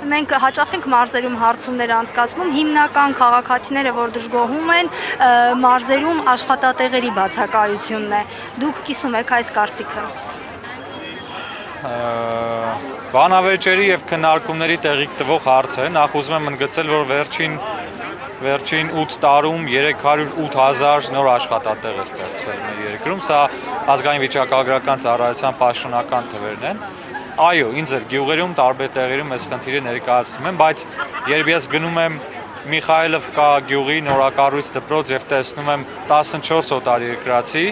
Մենք հաճախ ենք մարզերում հարցումներ անցկացնում, հիմնական քաղաքացիները, որ դժգոհում են, մարզերում աշխատատեղերի բացակայությունն է։ Դուք կիսում եք այս կարծիքը։ Բանավեճերի եւ քննարկումների տեղիք տվող հարց է։ Նախ ուզում եմ ընդգծել, որ վերջին 8 տարում 308,000 նոր աշխատատեղ է ստեղծվել մեր երկրում, սա ազգային վիճակագրական ծառայության պաշտոնական թվերն են։ Այո, ինձ էլ գյուղերում տարբեր տեղերում այս խնդիրը ներկայացնում եմ, բայց երբ ես գնում եմ Միխայելովկա գյուղի նորակառույց դպրոց եւ տեսնում եմ 14 օտարերկրացի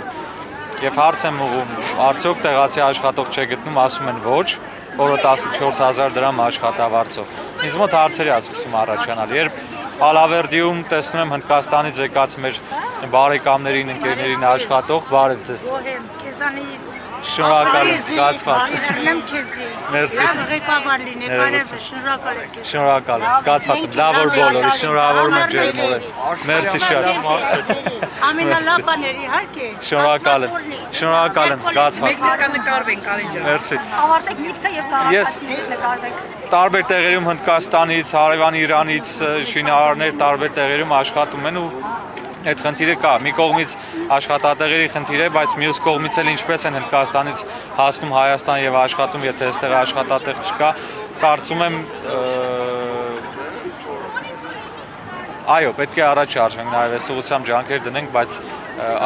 եւ հարց եմ ուղղում, արդյոք տեղացի աշխատող չէ գտնում, ասում են ոչ, որը 14,000 դրամ աշխատավարձով։ Ինձ մոտ հարցեր է սկսում առաջանալ, երբ Ալավերդիում տեսնում եմ Հնդկաստանից եկած մեր բարեկամներին, ընկերներին աշխատող, բարև ձեզ։ Քեզանից Շնորհակալ եմ, զգացված։ Մերսի։ Լավ ղեկավար լինեք, արևը, շնորհակալ եմ։ Շնորհակալ եմ, զգացված եմ, լավ որ բոլորի, շնորհավորում եմ ջերմ մորեն։ Մերսի շատ։ Ամենալավ բաներ իհարկե։ Շնորհակալ եմ, շնորհակալ եմ, զգացված։ Նկարվենք Կարեն ջան։ Մերսի։ Ավարտեք միտքը եւ քաղաքացիներից նկարվեք։ Տարբեր տեղերում Հնդկաստանից, Հարևան Իրանից շինարարներ տարբեր տեղերում աշխատում են ու այդ խնդիրը կա։ Մի կողմից աշխատատեղերի խնդիր է, բայց մյուս կողմից էլ ինչպես են Հնդկաստանից հասնում Հայաստան եւ աշխատում, եթե այստեղ աշխատատեղ չկա, կարծում եմ այո, պետք է առաջ արժենք, նաեւ այս ուղղությամբ ջանքեր դնենք, բայց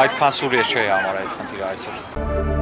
այդքան սուրես չէ համար այդ խնդիրը այսօր։